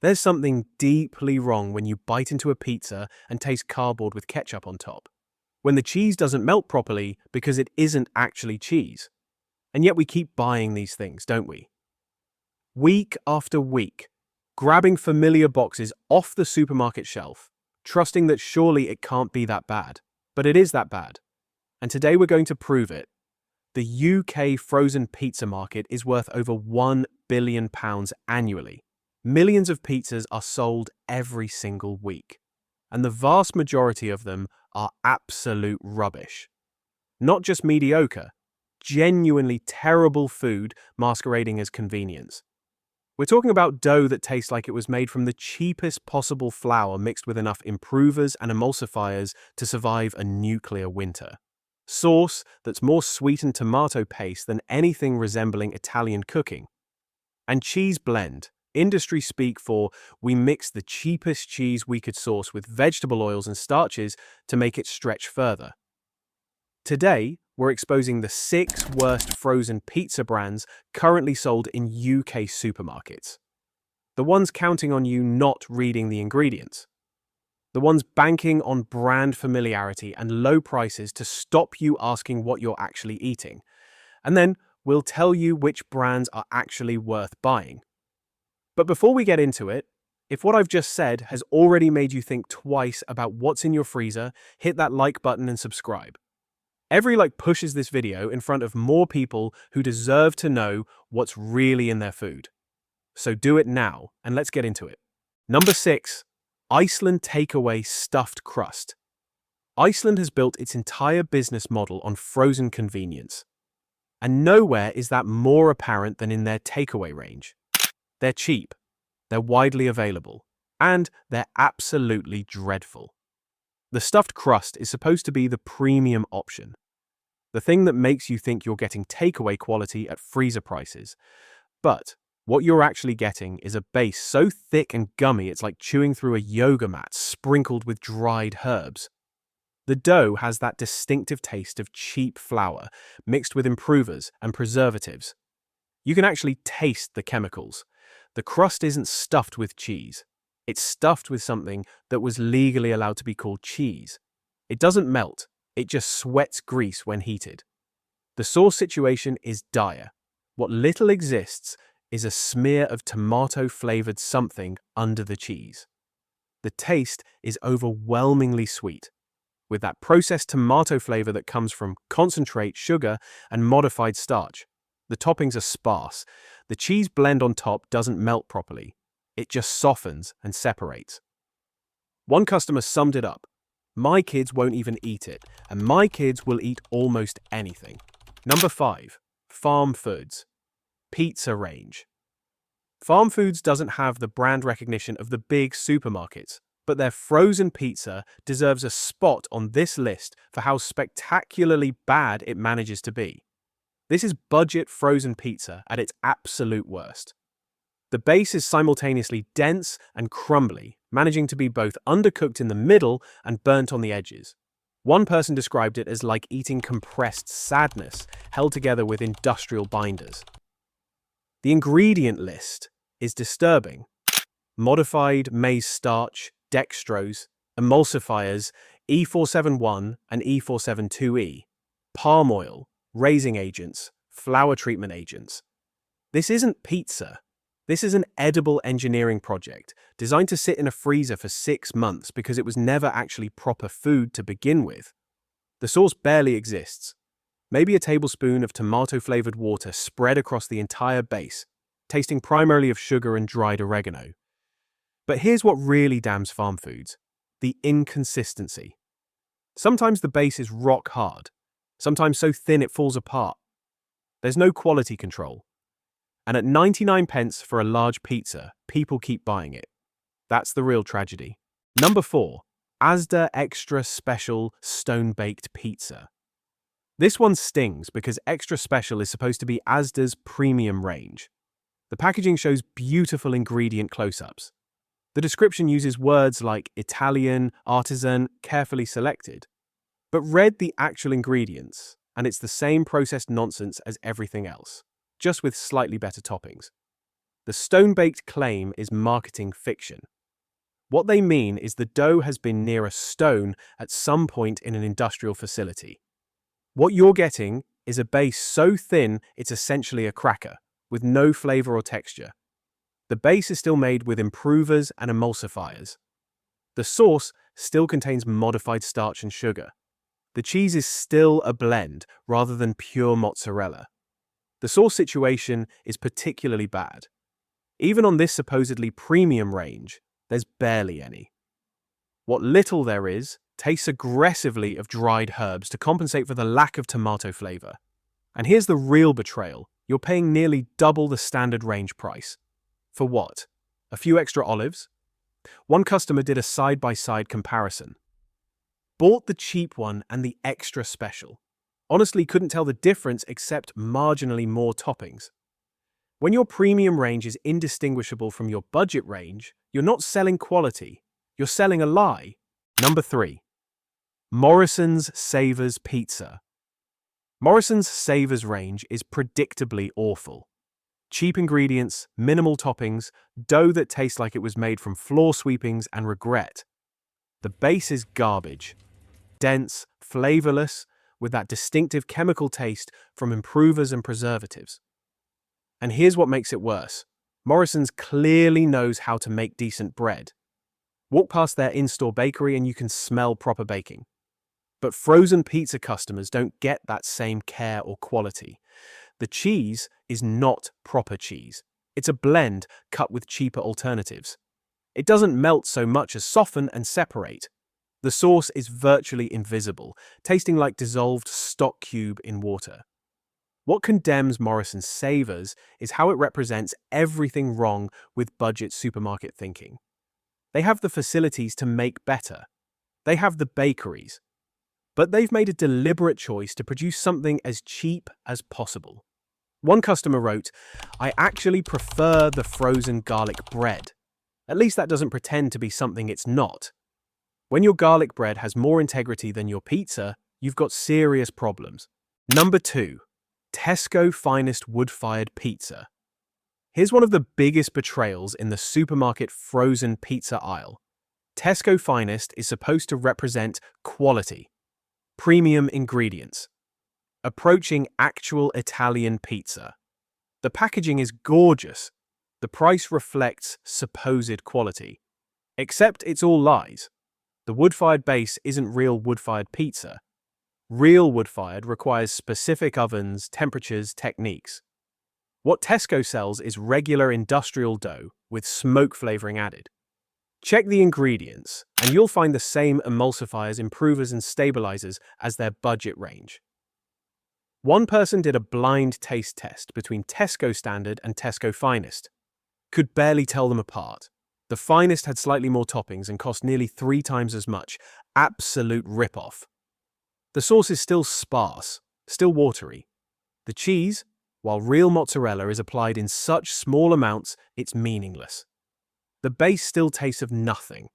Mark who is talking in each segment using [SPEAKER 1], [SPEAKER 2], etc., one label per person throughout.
[SPEAKER 1] There's something deeply wrong when you bite into a pizza and taste cardboard with ketchup on top. When the cheese doesn't melt properly because it isn't actually cheese. And yet we keep buying these things, don't we? Week after week, grabbing familiar boxes off the supermarket shelf, trusting that surely it can't be that bad. But it is that bad. And today we're going to prove it. The UK frozen pizza market is worth over £1 billion annually. Millions of pizzas are sold every single week. And the vast majority of them are absolute rubbish. Not just mediocre, genuinely terrible food masquerading as convenience. We're talking about dough that tastes like it was made from the cheapest possible flour mixed with enough improvers and emulsifiers to survive a nuclear winter. Sauce that's more sweetened tomato paste than anything resembling Italian cooking. And cheese blend, industry speak for we mix the cheapest cheese we could source with vegetable oils and starches to make it stretch further. Today, we're exposing the 6 worst frozen pizza brands currently sold in UK supermarkets. The ones counting on you not reading the ingredients. The ones banking on brand familiarity and low prices to stop you asking what you're actually eating. And then we'll tell you which brands are actually worth buying. But before we get into it, if what I've just said has already made you think twice about what's in your freezer, hit that like button and subscribe. Every like pushes this video in front of more people who deserve to know what's really in their food. So do it now, and let's get into it. Number 6. Iceland takeaway stuffed crust. Iceland has built its entire business model on frozen convenience. And nowhere is that more apparent than in their takeaway range. They're cheap, they're widely available, and they're absolutely dreadful. The stuffed crust is supposed to be the premium option. The thing that makes you think you're getting takeaway quality at freezer prices. But what you're actually getting is a base so thick and gummy it's like chewing through a yoga mat sprinkled with dried herbs. The dough has that distinctive taste of cheap flour mixed with improvers and preservatives. You can actually taste the chemicals. The crust isn't stuffed with cheese. It's stuffed with something that was legally allowed to be called cheese. It doesn't melt, it just sweats grease when heated. The sauce situation is dire. What little exists is a smear of tomato-flavored something under the cheese. The taste is overwhelmingly sweet, with that processed tomato flavor that comes from concentrate, sugar, and modified starch. The toppings are sparse. The cheese blend on top doesn't melt properly. It just softens and separates. One customer summed it up. My kids won't even eat it, and my kids will eat almost anything. Number 5. Farm Foods. Pizza range. Farm Foods doesn't have the brand recognition of the big supermarkets, but their frozen pizza deserves a spot on this list for how spectacularly bad it manages to be. This is budget frozen pizza at its absolute worst. The base is simultaneously dense and crumbly, managing to be both undercooked in the middle and burnt on the edges. One person described it as like eating compressed sadness held together with industrial binders. The ingredient list is disturbing. Modified maize starch, dextrose, emulsifiers E471 and E472E, palm oil, raising agents, flour treatment agents. This isn't pizza. This is an edible engineering project designed to sit in a freezer for 6 months because it was never actually proper food to begin with. The sauce barely exists. Maybe a tablespoon of tomato-flavored water spread across the entire base, tasting primarily of sugar and dried oregano. But here's what really damns farm foods: the inconsistency. Sometimes the base is rock hard, sometimes so thin it falls apart. There's no quality control. And at 99 pence for a large pizza, people keep buying it. That's the real tragedy. Number 4. Asda Extra Special Stone-Baked Pizza. This one stings because Extra Special is supposed to be Asda's premium range. The packaging shows beautiful ingredient close-ups. The description uses words like Italian, artisan, carefully selected. But read the actual ingredients, and it's the same processed nonsense as everything else, just with slightly better toppings. The stone-baked claim is marketing fiction. What they mean is the dough has been near a stone at some point in an industrial facility. What you're getting is a base so thin it's essentially a cracker, with no flavor or texture. The base is still made with improvers and emulsifiers. The sauce still contains modified starch and sugar. The cheese is still a blend rather than pure mozzarella. The sauce situation is particularly bad. Even on this supposedly premium range, there's barely any. What little there is tastes aggressively of dried herbs to compensate for the lack of tomato flavor. And here's the real betrayal. You're paying nearly double the standard range price. For what? A few extra olives? One customer did a side-by-side comparison. Bought the cheap one and the extra special. Honestly, couldn't tell the difference except marginally more toppings. When your premium range is indistinguishable from your budget range, you're not selling quality, you're selling a lie. Number 3. Morrison's Savers Pizza. Morrison's Savers range is predictably awful. Cheap ingredients, minimal toppings, dough that tastes like it was made from floor sweepings and regret. The base is garbage. Dense, flavorless, with that distinctive chemical taste from improvers and preservatives. And here's what makes it worse. Morrison's clearly knows how to make decent bread. Walk past their in-store bakery and you can smell proper baking. But frozen pizza customers don't get that same care or quality. The cheese is not proper cheese. It's a blend cut with cheaper alternatives. It doesn't melt so much as soften and separate. The sauce is virtually invisible, tasting like dissolved stock cube in water. What condemns Morrison's Savers is how it represents everything wrong with budget supermarket thinking. They have the facilities to make better. They have the bakeries. But they've made a deliberate choice to produce something as cheap as possible. One customer wrote, "I actually prefer the frozen garlic bread. At least that doesn't pretend to be something it's not." When your garlic bread has more integrity than your pizza, you've got serious problems. Number 2. Tesco Finest Wood-Fired Pizza. Here's one of the biggest betrayals in the supermarket frozen pizza aisle. Tesco Finest is supposed to represent quality, premium ingredients, approaching actual Italian pizza. The packaging is gorgeous. The price reflects supposed quality. Except it's all lies. The wood-fired base isn't real wood-fired pizza. Real wood-fired requires specific ovens, temperatures, techniques. What Tesco sells is regular industrial dough with smoke flavoring added. Check the ingredients, and you'll find the same emulsifiers, improvers, and stabilizers as their budget range. One person did a blind taste test between Tesco Standard and Tesco Finest. Could barely tell them apart. The Finest had slightly more toppings and cost nearly 3 times as much. Absolute rip-off. The sauce is still sparse, still watery. The cheese, while real mozzarella is applied in such small amounts, it's meaningless. The base still tastes of nothing.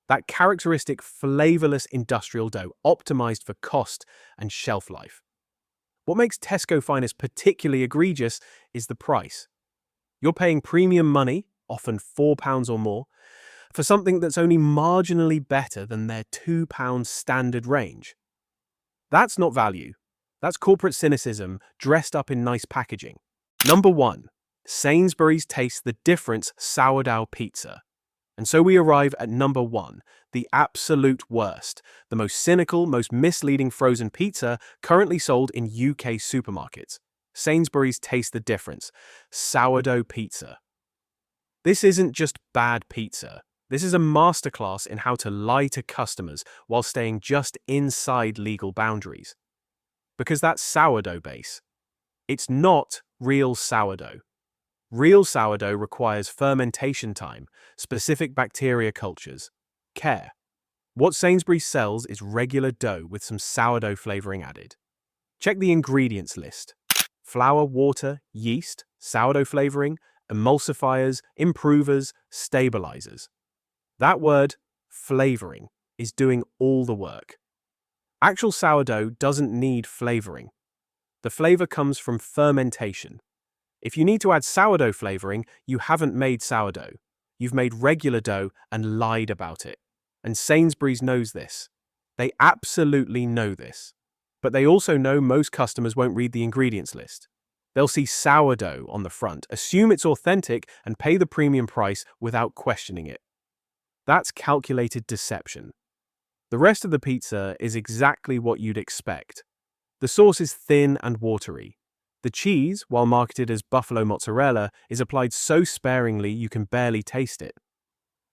[SPEAKER 1] That characteristic flavorless industrial dough optimized for cost and shelf life. What makes Tesco Finest particularly egregious is the price. You're paying premium money, often £4 or more, for something that's only marginally better than their £2 standard range. That's not value. That's corporate cynicism dressed up in nice packaging. Number 1. Sainsbury's Taste the Difference Sourdough Pizza. And so we arrive at number 1, the absolute worst, the most cynical, most misleading frozen pizza currently sold in UK supermarkets. Sainsbury's Taste the Difference Sourdough Pizza. This isn't just bad pizza. This is a masterclass in how to lie to customers while staying just inside legal boundaries. Because that's sourdough base. It's not real sourdough. Real sourdough requires fermentation time, specific bacteria cultures, care. What Sainsbury's sells is regular dough with some sourdough flavoring added. Check the ingredients list. Flour, water, yeast, sourdough flavoring, emulsifiers, improvers, stabilizers. That word, flavoring, is doing all the work. Actual sourdough doesn't need flavoring. The flavor comes from fermentation. If you need to add sourdough flavoring, you haven't made sourdough. You've made regular dough and lied about it. And Sainsbury's knows this. They absolutely know this. But they also know most customers won't read the ingredients list. They'll see sourdough on the front, assume it's authentic, and pay the premium price without questioning it. That's calculated deception. The rest of the pizza is exactly what you'd expect. The sauce is thin and watery. The cheese, while marketed as buffalo mozzarella, is applied so sparingly you can barely taste it.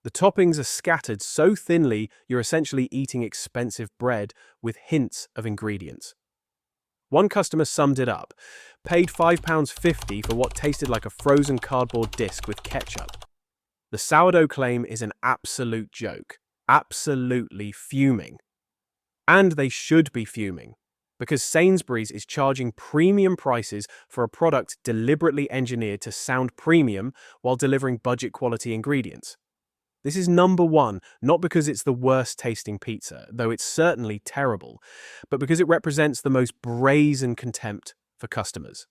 [SPEAKER 1] The toppings are scattered so thinly you're essentially eating expensive bread with hints of ingredients. One customer summed it up, paid £5.50 for what tasted like a frozen cardboard disc with ketchup. The sourdough claim is an absolute joke, absolutely fuming. And they should be fuming, because Sainsbury's is charging premium prices for a product deliberately engineered to sound premium while delivering budget quality ingredients. This is number one, not because it's the worst tasting pizza, though it's certainly terrible, but because it represents the most brazen contempt for customers.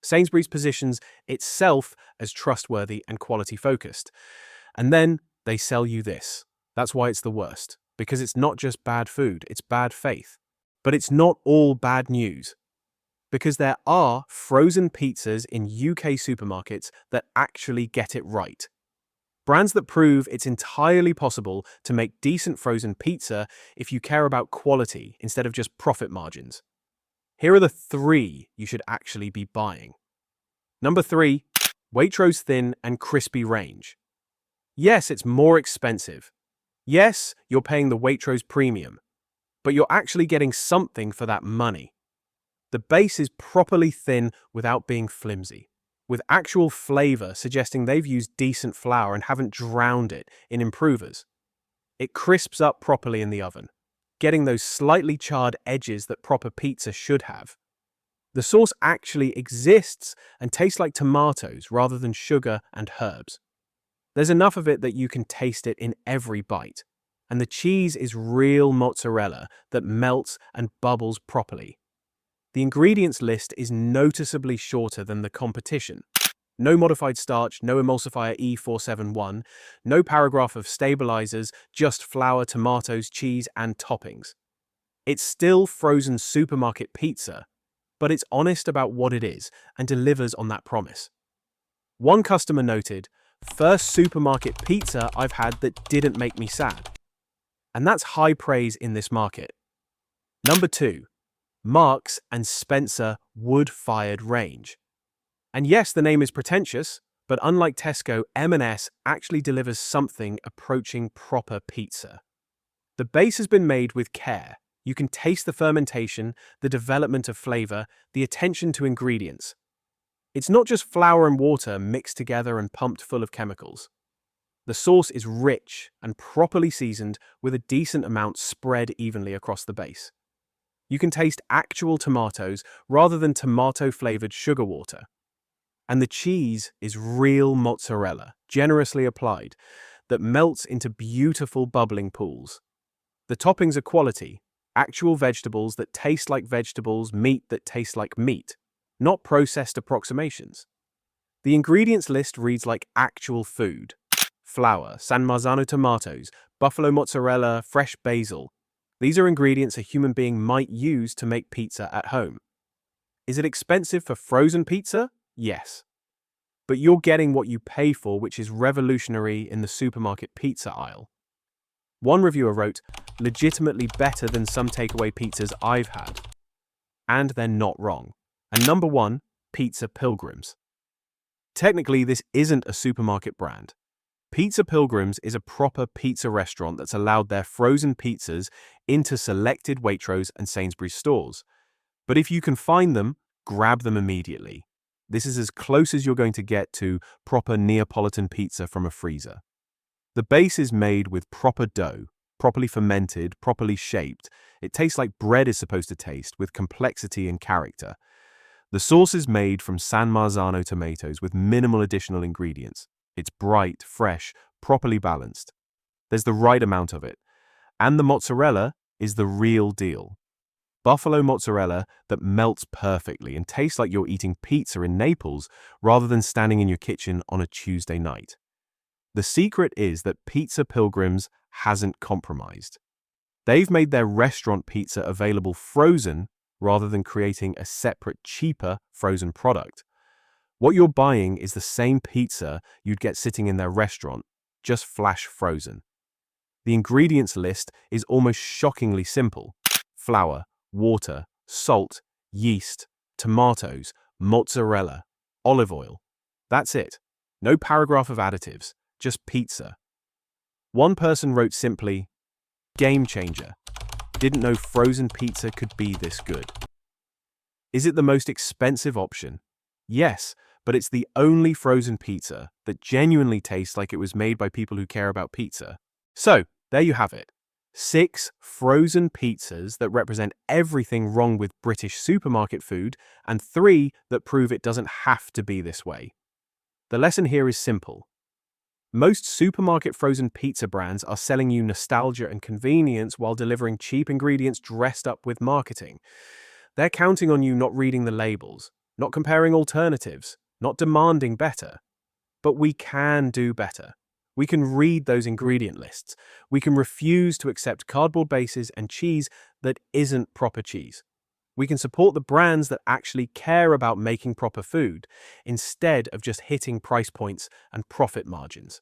[SPEAKER 1] Sainsbury's positions itself as trustworthy and quality focused. And then they sell you this. That's why it's the worst, because it's not just bad food, it's bad faith. But it's not all bad news, because there are frozen pizzas in UK supermarkets that actually get it right. Brands that prove it's entirely possible to make decent frozen pizza if you care about quality instead of just profit margins. Here are the 3 you should actually be buying. Number 3, Waitrose Thin and Crispy Range. Yes, it's more expensive. Yes, you're paying the Waitrose premium, but you're actually getting something for that money. The base is properly thin without being flimsy, with actual flavour suggesting they've used decent flour and haven't drowned it in improvers. It crisps up properly in the oven, getting those slightly charred edges that proper pizza should have. The sauce actually exists and tastes like tomatoes rather than sugar and herbs. There's enough of it that you can taste it in every bite, and the cheese is real mozzarella that melts and bubbles properly. The ingredients list is noticeably shorter than the competition. No modified starch, no emulsifier E471, no paragraph of stabilizers, just flour, tomatoes, cheese, and toppings. It's still frozen supermarket pizza, but it's honest about what it is and delivers on that promise. One customer noted, "First supermarket pizza I've had that didn't make me sad." And that's high praise in this market. Number 2. Marks and Spencer wood-fired range. And yes, the name is pretentious, but unlike Tesco, M&S actually delivers something approaching proper pizza. The base has been made with care. You can taste the fermentation, the development of flavor, the attention to ingredients. It's not just flour and water mixed together and pumped full of chemicals. The sauce is rich and properly seasoned with a decent amount spread evenly across the base. You can taste actual tomatoes rather than tomato-flavored sugar water. And the cheese is real mozzarella, generously applied, that melts into beautiful bubbling pools. The toppings are quality, actual vegetables that taste like vegetables, meat that tastes like meat, not processed approximations. The ingredients list reads like actual food. Flour, San Marzano tomatoes, buffalo mozzarella, fresh basil. These are ingredients a human being might use to make pizza at home. Is it expensive for frozen pizza? Yes. But you're getting what you pay for, which is revolutionary in the supermarket pizza aisle. One reviewer wrote, "Legitimately better than some takeaway pizzas I've had." And they're not wrong. And number 1, Pizza Pilgrims. Technically, this isn't a supermarket brand. Pizza Pilgrims is a proper pizza restaurant that's allowed their frozen pizzas into selected Waitrose and Sainsbury's stores. But if you can find them, grab them immediately. This is as close as you're going to get to proper Neapolitan pizza from a freezer. The base is made with proper dough, properly fermented, properly shaped. It tastes like bread is supposed to taste, with complexity and character. The sauce is made from San Marzano tomatoes with minimal additional ingredients. It's bright, fresh, properly balanced. There's the right amount of it. And the mozzarella is the real deal. buffalo mozzarella that melts perfectly and tastes like you're eating pizza in Naples rather than standing in your kitchen on a Tuesday night. The secret is that Pizza Pilgrims hasn't compromised. They've made their restaurant pizza available frozen rather than creating a separate, cheaper frozen product. What you're buying is the same pizza you'd get sitting in their restaurant, just flash frozen. The ingredients list is almost shockingly simple: flour, water, salt, yeast, tomatoes, mozzarella, olive oil. That's it. No paragraph of additives, just pizza. One person wrote simply, "Game changer. Didn't know frozen pizza could be this good." Is it the most expensive option? Yes, but it's the only frozen pizza that genuinely tastes like it was made by people who care about pizza. So, there you have it. 6 frozen pizzas that represent everything wrong with British supermarket food, and 3 that prove it doesn't have to be this way. The lesson here is simple. Most supermarket frozen pizza brands are selling you nostalgia and convenience while delivering cheap ingredients dressed up with marketing. They're counting on you not reading the labels, not comparing alternatives, not demanding better. But we can do better. We can read those ingredient lists. We can refuse to accept cardboard bases and cheese that isn't proper cheese. We can support the brands that actually care about making proper food, instead of just hitting price points and profit margins.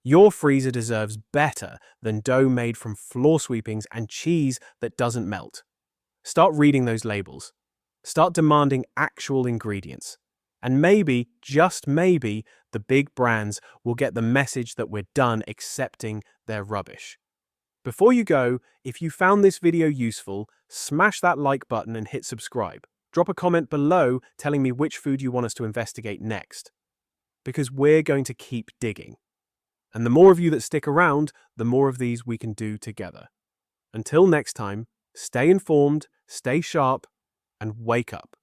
[SPEAKER 1] Your freezer deserves better than dough made from floor sweepings and cheese that doesn't melt. Start reading those labels. Start demanding actual ingredients. And maybe, just maybe, the big brands will get the message that we're done accepting their rubbish. Before you go, if you found this video useful, smash that like button and hit subscribe. Drop a comment below telling me which food you want us to investigate next. Because we're going to keep digging. And the more of you that stick around, the more of these we can do together. Until next time, stay informed, stay sharp, and wake up.